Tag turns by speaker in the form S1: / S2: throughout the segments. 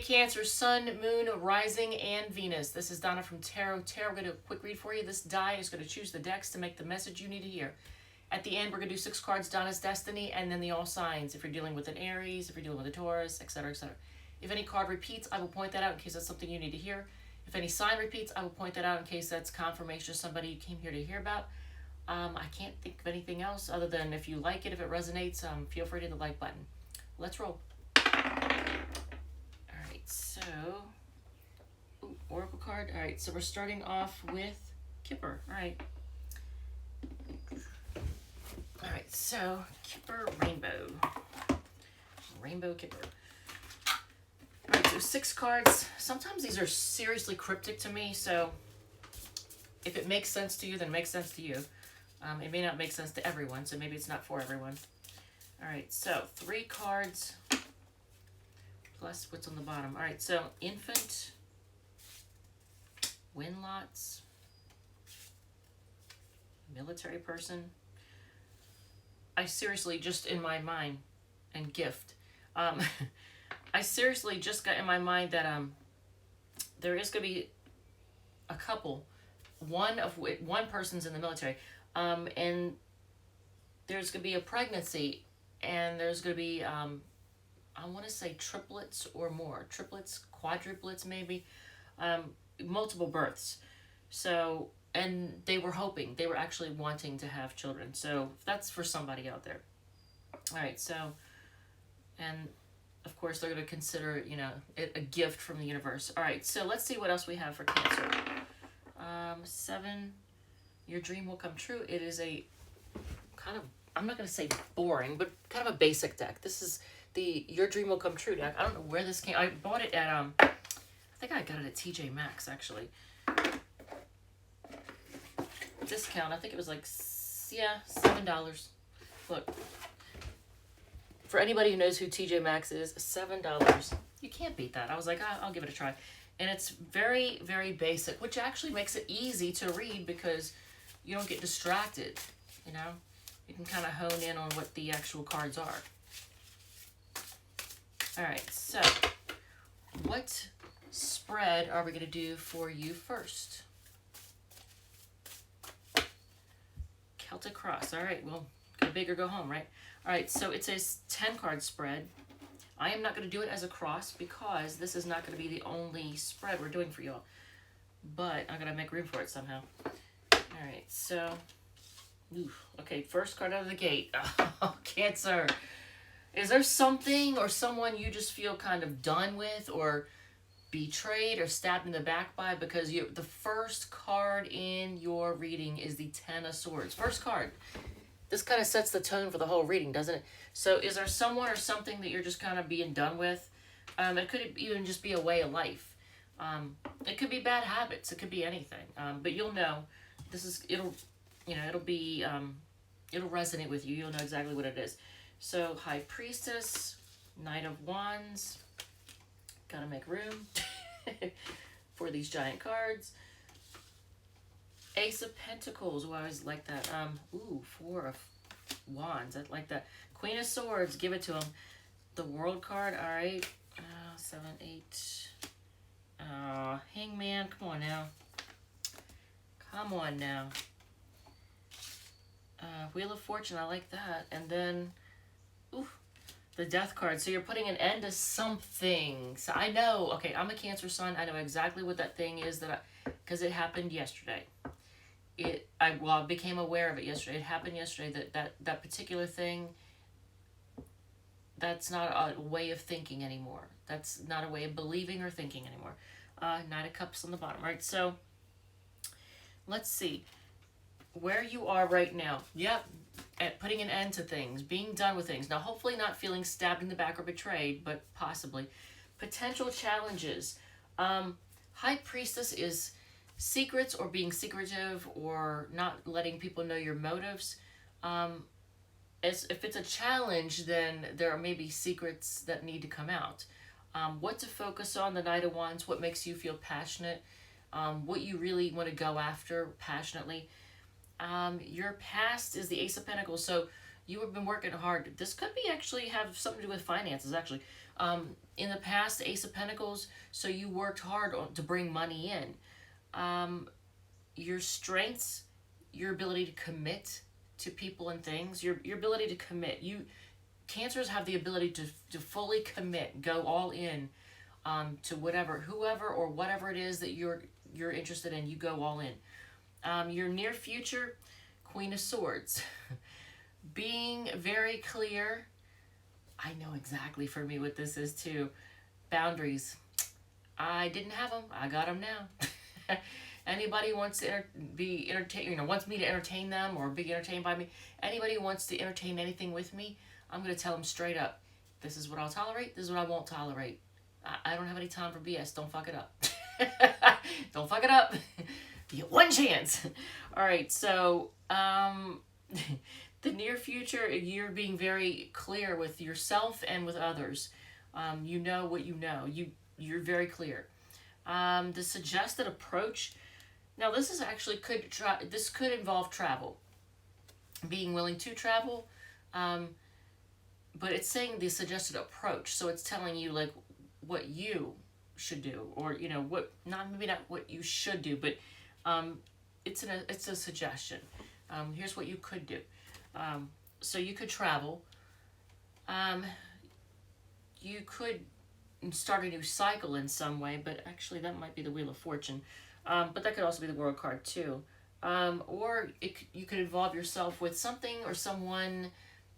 S1: Cancer, Sun, Moon, Rising, and Venus. This is Donna from Tarot. Tarot, we're going to do a quick read for you. This die is going to choose the decks to make the message you need to hear. At the end, we're going to do 6 cards, Donna's Destiny, and then the all signs. If you're dealing with an Aries, if you're dealing with a Taurus, etc., etc. If any card repeats, I will point that out in case that's something you need to hear. If any sign repeats, I will point that out in case that's confirmation of somebody you came here to hear about. I can't think of anything else other than if you like it, if it resonates, feel free to hit the like button. Let's roll. Alright, so... Ooh, Oracle card. Alright, so we're starting off with Kipper. Alright. Alright, so Kipper Rainbow. Rainbow Kipper. Alright, so 6 cards. Sometimes these are seriously cryptic to me, so if it makes sense to you, then it makes sense to you. It may not make sense to everyone, so maybe it's not for everyone. Alright, so 3 cards plus what's on the bottom. Alright, so Infant, Win-Lots, Military Person. I seriously, just in my mind, and Gift. I seriously just got in my mind that there is going to be a couple. One person's in the military. And there's going to be a pregnancy, and there's going to be, I want to say triplets or more. Triplets, quadruplets maybe. Multiple births. So, and they were hoping, they were actually wanting to have children. So that's for somebody out there. Alright, so, and of course they're going to consider, you know, it a gift from the universe. Alright, so let's see what else we have for Cancer. 7... Your dream will come true. It is a kind of, I'm not going to say boring, but kind of a basic deck. This is the Your Dream Will Come True deck. I don't know where this came. I bought it at, I think I got it at TJ Maxx, actually. Discount. I think it was like, yeah, $7. Look. For anybody who knows who TJ Maxx is, $7. You can't beat that. I was like, I'll give it a try. And it's very, very basic, which actually makes it easy to read because you don't get distracted, you know? You can kind of hone in on what the actual cards are. Alright, so what spread are we going to do for you first? Celtic Cross. Alright, well, go big or go home, right? Alright, so it's a 10-card spread. I am not going to do it as a cross because this is not going to be the only spread we're doing for y'all. But I'm going to make room for it somehow. Alright, so, okay, first card out of the gate. Oh, Cancer. Is there something or someone you just feel kind of done with or betrayed or stabbed in the back by? Because the first card in your reading is the Ten of Swords. First card. This kind of sets the tone for the whole reading, doesn't it? So is there someone or something that you're just kind of being done with? It could even just be a way of life. It could be bad habits. It could be anything. But you'll know. It'll resonate with you. You'll know exactly what it is. So High Priestess, Knight of Wands. Gotta make room for these giant cards. Ace of Pentacles. Oh, I always like that. 4 of Wands. I like that. Queen of Swords. Give it to him. The World card. All right. 7, 8. Hangman. Come on now. Come on now. Wheel of Fortune. I like that. And then, the Death card. So you're putting an end to something. So I know. Okay, I'm a Cancer sun. I know exactly what that thing is because it happened yesterday. I became aware of it yesterday. It happened yesterday. That particular thing. That's not a way of thinking anymore. That's not a way of believing or thinking anymore. Knight of Cups on the bottom, right? So let's see where you are right now. Yep, at putting an end to things, being done with things. Now, hopefully not feeling stabbed in the back or betrayed, but possibly. Potential challenges. High Priestess is secrets or being secretive or not letting people know your motives. If it's a challenge, then there are maybe secrets that need to come out. What to focus on, the Knight of Wands, what makes you feel passionate, what you really want to go after passionately. Your past is the Ace of Pentacles, so you have been working hard. This could be actually have something to do with finances, actually. In the past, the Ace of Pentacles, so you worked hard to bring money in. Your strengths, your ability to commit to people and things, your ability to commit. Cancers have the ability to fully commit, go all in to whoever or whatever it is that you're interested in. You go all in. Your near future, Queen of Swords. Being very clear. I know exactly for me what this is too. Boundaries. I didn't have them. I got them now. Anybody wants to be entertained, wants me to entertain them or be entertained by me. Anybody wants to entertain anything with me, I'm going to tell them straight up. This is what I'll tolerate. This is what I won't tolerate. I don't have any time for BS. Don't fuck it up. Don't fuck it up. You get one chance. All right. So, the near future, you're being very clear with yourself and with others. You know what you know. You're very clear. The suggested approach. Now, this is actually this could involve travel. Being willing to travel. But it's saying the suggested approach. So it's telling you like what you should do, or maybe not what you should do, but it's a suggestion. Here's what you could do. So you could travel. You could start a new cycle in some way, but actually that might be the Wheel of Fortune. But that could also be the World card too. Or you could involve yourself with something or someone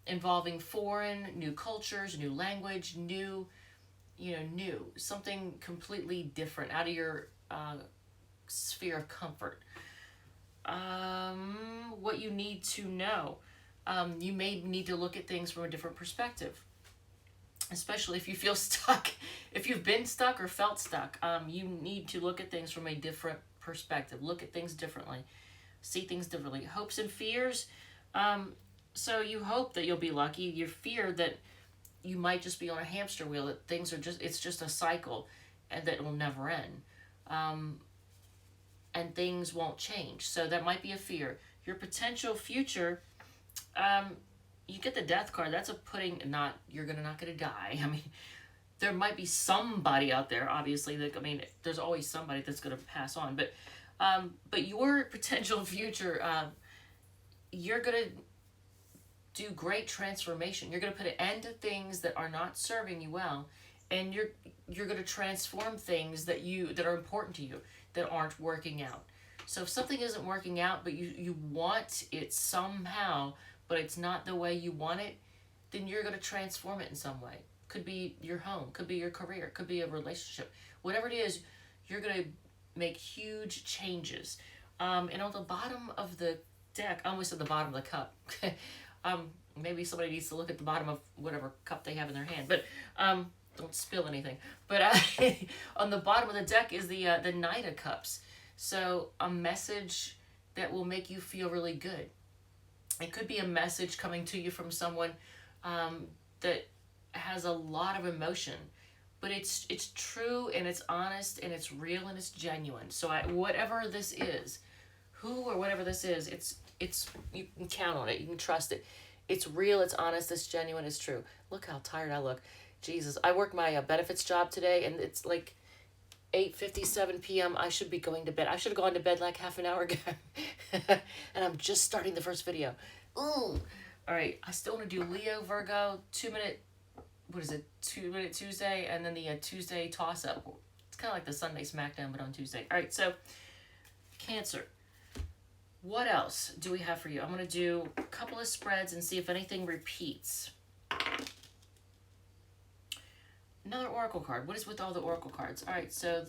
S1: involving foreign, new cultures, new language, new, something completely different out of your sphere of comfort. What you need to know. You may need to look at things from a different perspective, especially if you feel stuck. If you've been stuck or felt stuck, you need to look at things from a different perspective. Look at things differently. See things differently. Hopes and fears. So you hope that you'll be lucky. You fear that you might just be on a hamster wheel, that it's just a cycle and that it will never end. And things won't change. So that might be a fear. Your potential future, you get the Death card. That's you're not gonna die. I mean, there might be somebody out there, obviously, there's always somebody that's gonna pass on. But your potential future, you're gonna do great transformation. You're gonna put an end to things that are not serving you well, and you're gonna transform things that are important to you that aren't working out. So if something isn't working out, but you want it somehow, but it's not the way you want it, then you're going to transform it in some way. Could be your home, could be your career, could be a relationship. Whatever it is, you're going to make huge changes. And on the bottom of the deck, I almost said the bottom of the cup. Maybe somebody needs to look at the bottom of whatever cup they have in their hand. But don't spill anything. But on the bottom of the deck is the Knight of Cups. So a message that will make you feel really good. It could be a message coming to you from someone that has a lot of emotion, but it's true and it's honest and it's real and it's genuine. So whatever this is, who or whatever this is, it's you can count on it. You can trust it. It's real. It's honest. It's genuine. It's true. Look how tired I look. Jesus, I worked my benefits job today, and it's like 8:57 p.m. I should be going to bed. I should have gone to bed like half an hour ago. And I'm just starting the first video. Ooh. All right. I still want to do Leo, Virgo, 2-minute, 2-minute Tuesday, and then the Tuesday toss-up. It's kind of like the Sunday Smackdown, but on Tuesday. All right. So, Cancer. What else do we have for you? I'm going to do a couple of spreads and see if anything repeats. Another Oracle card. What is with all the Oracle cards? All right, so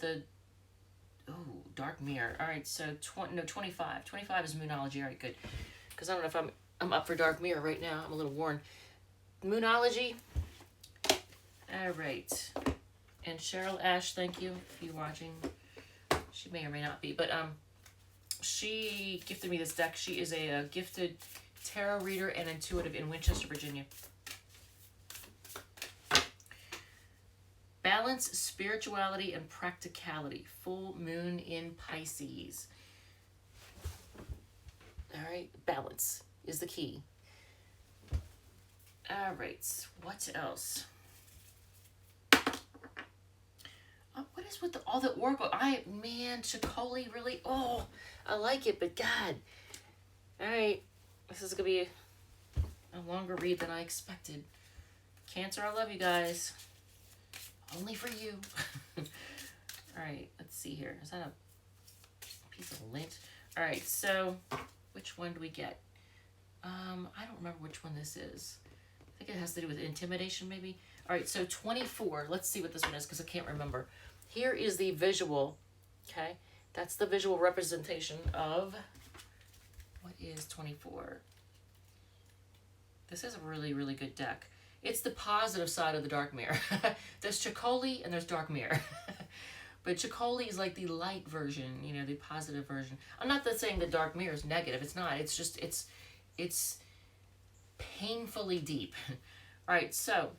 S1: Dark Mirror. All right, so 25. 25 is Moonology. All right, good. Because I don't know if I'm up for Dark Mirror right now. I'm a little worn. Moonology. All right. And Cheryl Ash, thank you if you're watching. She may or may not be, but she gifted me this deck. She is a gifted tarot reader and intuitive in Winchester, Virginia. Balance, spirituality, and practicality. Full moon in Pisces. All right, balance is the key. All right, what else? is with all the oracle? Man, Chicoli, really? Oh, I like it, but God. All right, this is going to be a longer read than I expected. Cancer, I love you guys. Only for you. All right, let's see here. Is that a piece of lint? All right, so which one do we get? I don't remember which one this is. I think it has to do with intimidation, maybe. All right, so 24. Let's see what this one is because I can't remember. Here is the visual, okay? That's the visual representation of, what is 24? This is a really, really good deck. It's the positive side of the dark mirror. There's Chicoli and there's dark mirror. But Chicoli is like the light version, you know, the positive version. I'm not saying the dark mirror is negative. It's not. It's just, it's painfully deep. All right, so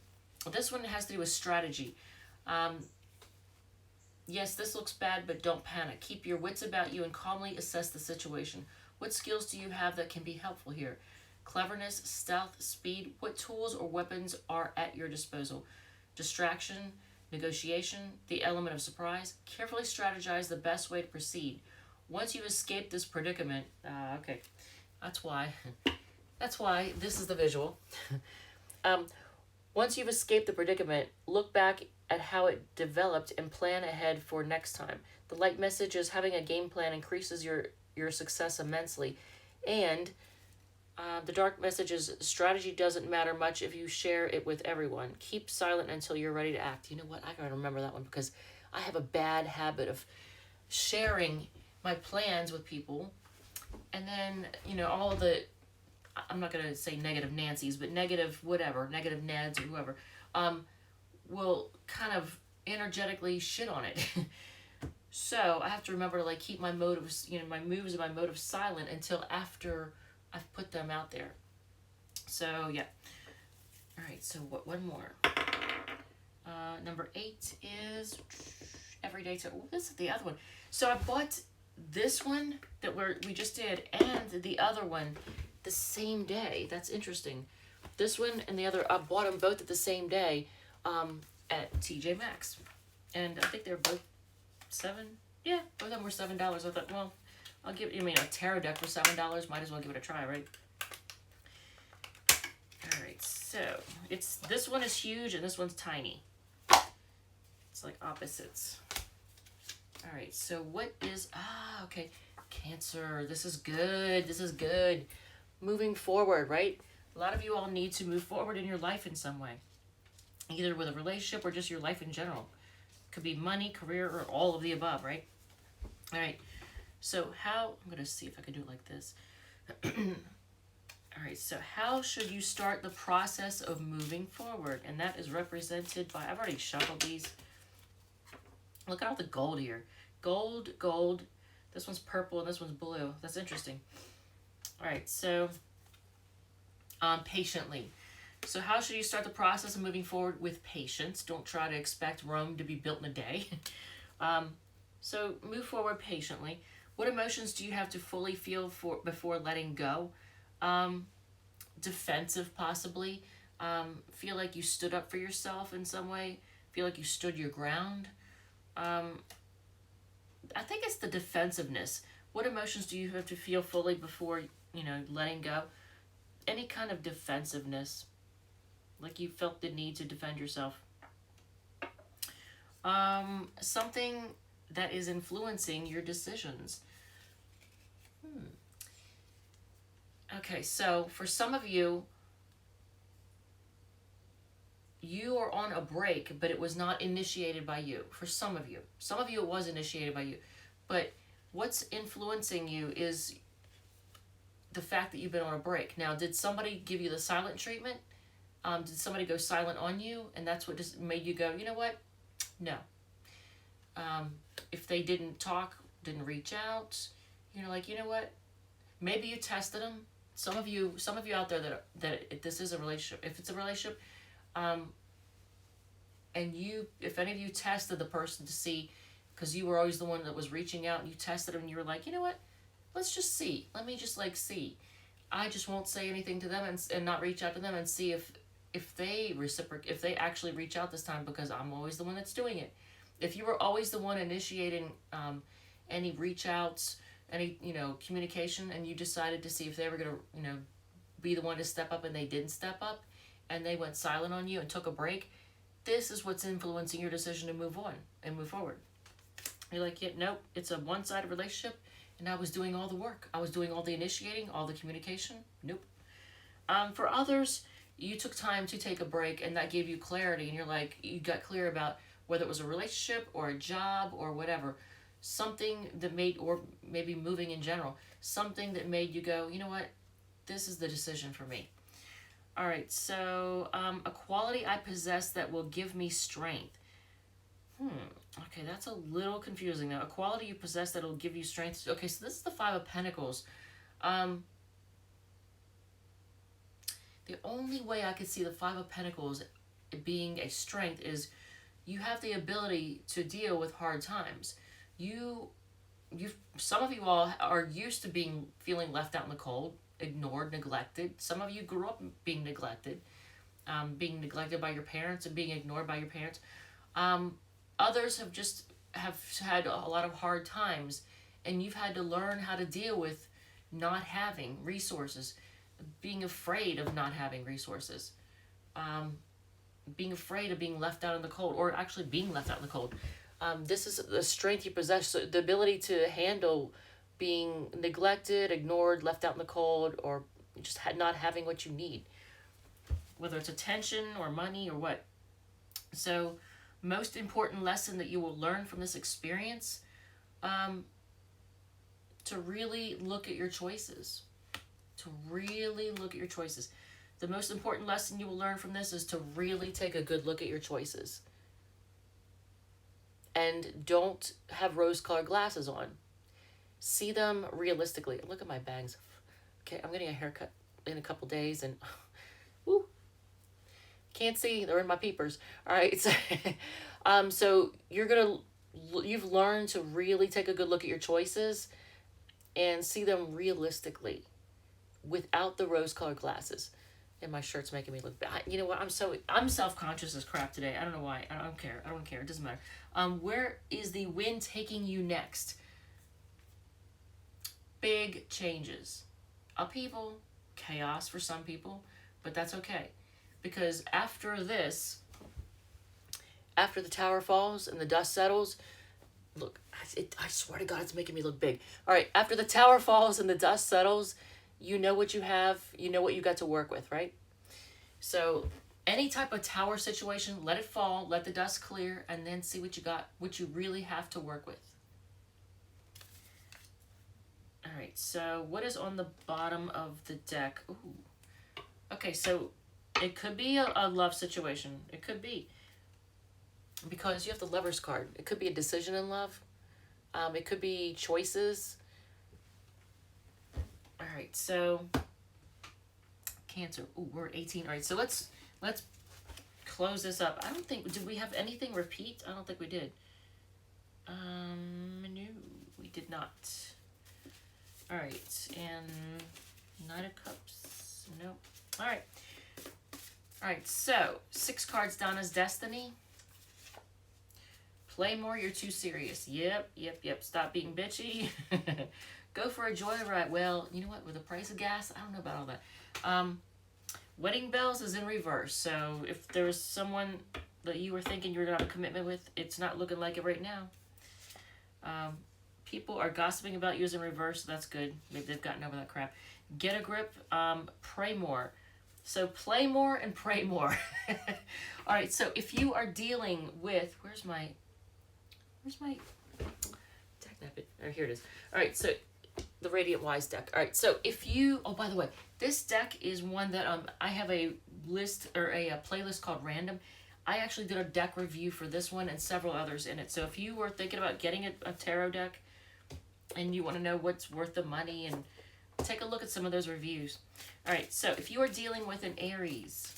S1: this one has to do with strategy. Yes, this looks bad, but don't panic. Keep your wits about you and calmly assess the situation. What skills do you have that can be helpful here? Cleverness, stealth, speed. What tools or weapons are at your disposal? Distraction, negotiation, the element of surprise. Carefully strategize the best way to proceed. Once you've escaped this predicament, okay, that's why this is the visual. Once you've escaped the predicament, look back at how it developed and plan ahead for next time. The light message is having a game plan increases your success immensely. And the dark message is strategy doesn't matter much if you share it with everyone. Keep silent until you're ready to act. You know what? I gotta remember that one because I have a bad habit of sharing my plans with people. And then, you know, all of the, I'm not going to say negative Nancy's, but negative whatever, negative Neds or whoever, will kind of energetically shit on it. So I have to remember to like keep my motives, you know, my moves and my motives silent until after I've put them out there. So yeah. All right. So one more. Number 8 is Everyday Tarot. Oh, this is the other one. So I bought this one that we just did and the other one the same day. That's interesting. This one and the other, I bought them both at the same day at TJ Maxx. And I think they're both $7. Yeah, both of them were $7. I thought, well, I'll give it, I mean, a tarot deck for $7. Might as well give it a try, right? All right, so this one is huge and this one's tiny. It's like opposites. All right, so what is, okay, Cancer. This is good. This is good. Moving forward, right? A lot of you all need to move forward in your life in some way. Either with a relationship or just your life in general. Could be money, career, or all of the above, right? All right. So I'm going to see if I can do it like this. All right. So how should you start the process of moving forward? And that is represented by, I've already shuffled these. Look at all the gold here. Gold, gold. This one's purple and this one's blue. That's interesting. All right. So patiently. So how should you start the process of moving forward? With patience. Don't try to expect Rome to be built in a day. So move forward patiently. What emotions do you have to fully feel before letting go? Defensive, possibly. Feel like you stood up for yourself in some way. Feel like you stood your ground. I think it's the defensiveness. What emotions do you have to feel fully before, letting go? Any kind of defensiveness. Like you felt the need to defend yourself. Something that is influencing your decisions. Okay, so for some of you, you are on a break, but it was not initiated by you. For some of you. Some of you, it was initiated by you. But what's influencing you is the fact that you've been on a break. Now, did somebody give you the silent treatment? Did somebody go silent on you? And that's what just made you go, you know what? No. If they didn't talk, didn't reach out, like, you know what? Maybe you tested them. Some of you out there that if this is a relationship, if it's a relationship, and if any of you tested the person to see, because you were always the one that was reaching out and you tested them and you were like, you know what? Let's just see. Let me just see. I just won't say anything to them and not reach out to them and see if they reciprocate, if they actually reach out this time, because I'm always the one that's doing it. If you were always the one initiating any reach outs, any, communication, and you decided to see if they were going to, be the one to step up and they didn't step up and they went silent on you and took a break, this is what's influencing your decision to move on and move forward. You're like, yeah, nope, it's a one-sided relationship and I was doing all the work. I was doing all the initiating, all the communication. Nope. For others, you took time to take a break and that gave you clarity and you're like, you got clear about whether it was a relationship or a job or whatever, something that made, or maybe moving in general, something that made you go, you know what, this is the decision for me. All right, so a quality I possess that will give me strength. Okay, that's a little confusing now. A quality you possess that will give you strength. Okay, so this is the Five of Pentacles. The only way I could see the Five of Pentacles being a strength is you have the ability to deal with hard times. Some of you all are used to feeling left out in the cold, ignored, neglected. Some of you grew up being neglected by your parents and being ignored by your parents. Others have had a lot of hard times, and you've had to learn how to deal with not having resources, being afraid of not having resources, being afraid of being left out in the cold, or actually being left out in the cold. This is the strength you possess, so the ability to handle being neglected, ignored, left out in the cold, or just not having what you need, whether it's attention or money or what. So, most important lesson that you will learn from this experience, to really look at your choices. The most important lesson you will learn from this is to really take a good look at your choices. And don't have rose-colored glasses on. See them realistically. Look at my bangs. Okay, I'm getting a haircut in a couple days and woo, can't see, they're in my peepers. All right, so you've learned to really take a good look at your choices and see them realistically without the rose-colored glasses. And my shirt's making me look bad. You know what? I'm self-conscious as crap today. I don't know why. I don't care. It doesn't matter. Where is the wind taking you next? Big changes. Upheaval, chaos for some people, but that's okay. Because after this, after the tower falls and the dust settles, look, I swear to God, it's making me look big. All right, after the tower falls and the dust settles, you know what you have, you know what you got to work with, right? So any type of tower situation, let it fall, let the dust clear, and then see what you got, what you really have to work with. All right, so what is on the bottom of the deck? Ooh. Okay, so it could be a love situation. It could be. Because you have the Lover's card. It could be a decision in love. It could be choices. All right, so Cancer. Ooh, we're 18. All right, so let's close this up. I don't think, did we have anything repeat? I don't think we did. No, we did not. All right, and Knight of Cups. Nope. All right. All right, so 6 cards down as Destiny. Play more, you're too serious. Yep. Stop being bitchy. Go for a joyride. Well, you know what? With the price of gas, I don't know about all that. Wedding bells is in reverse. So if there was someone that you were thinking you were going to have a commitment with, it's not looking like it right now. People are gossiping about you is in reverse. So that's good. Maybe they've gotten over that crap. Get a grip. Pray more. So play more and pray more. All right. So if you are dealing with, where's my deck napkin? Oh, here it is. All right. So the Radiant Wise deck. All right. So if you, oh, by the way, this deck is one that I have a list or a playlist called Random. I actually did a deck review for this one and several others in it. So if you were thinking about getting a tarot deck and you want to know what's worth the money, and take a look at some of those reviews. All right, so if you are dealing with an Aries,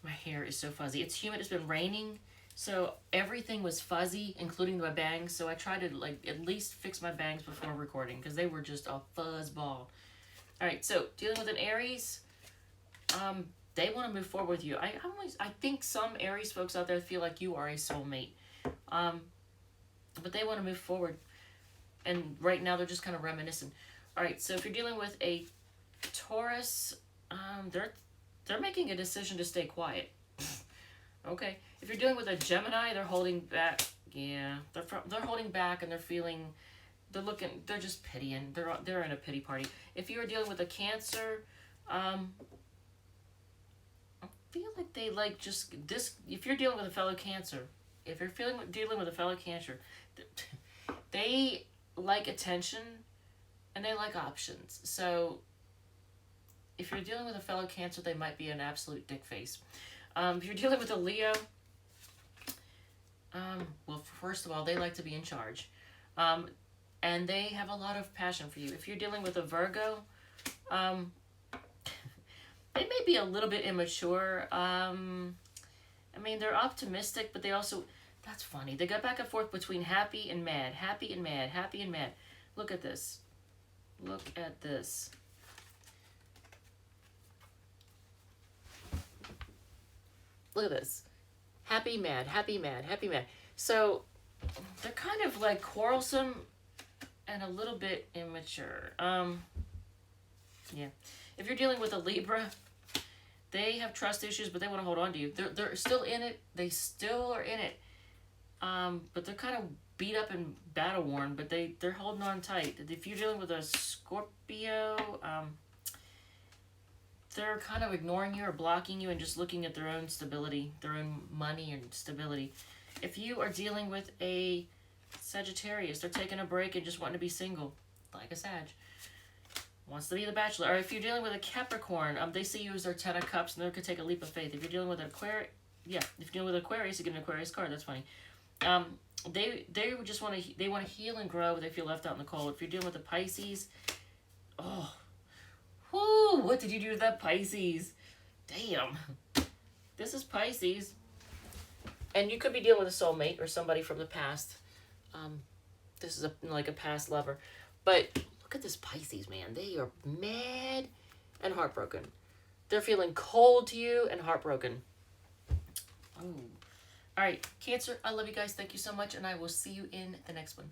S1: my hair is so fuzzy. It's humid. It's been raining, so everything was fuzzy, including my bangs. So I tried to at least fix my bangs before recording because they were just a fuzz ball. All right, so dealing with an Aries, They want to move forward with you. I think some Aries folks out there feel like you are a soulmate. But they want to move forward. And right now they're just kind of reminiscent. All right, so if you're dealing with a Taurus, they're making a decision to stay quiet. Okay, if you're dealing with a Gemini, they're holding back. Yeah, they're holding back, and they're just pitying. They're in a pity party. If you are dealing with a Cancer, I feel like they like just this. If you're dealing with a fellow Cancer, if you're dealing with a fellow Cancer, they like attention, and they like options. So if you're dealing with a fellow Cancer, they might be an absolute dick face. If you're dealing with a Leo, well, first of all, they like to be in charge. And they have a lot of passion for you. If you're dealing with a Virgo, they may be a little bit immature. I mean, they're optimistic, but they also, that's funny. They go back and forth between happy and mad, happy and mad, happy and mad. Look at this. Look at this. Look at this. Happy, mad, happy, mad, happy, mad. So they're kind of like quarrelsome and a little bit immature. Yeah. If you're dealing with a Libra, they have trust issues, but they want to hold on to you. They're still in it. They still are in it. But they're kind of beat up and battle worn, but they're holding on tight. If you're dealing with a Scorpio, they're kind of ignoring you or blocking you and just looking at their own stability, their own money and stability. If you are dealing with a Sagittarius, they're taking a break and just wanting to be single, like a Sag. Wants to be the bachelor. Or if you're dealing with a Capricorn, they see you as their Ten of Cups, and they could take a leap of faith. If you're dealing with an Aquarius, if you're dealing with Aquarius, you get an Aquarius card. That's funny. They just want to heal and grow. They feel left out in the cold. If you're dealing with a Pisces, what did you do to that Pisces? Damn. This is Pisces. And you could be dealing with a soulmate or somebody from the past. This is like a past lover. But look at this Pisces, man. They are mad and heartbroken. They're feeling cold to you and heartbroken. Ooh. All right, Cancer, I love you guys. Thank you so much, and I will see you in the next one.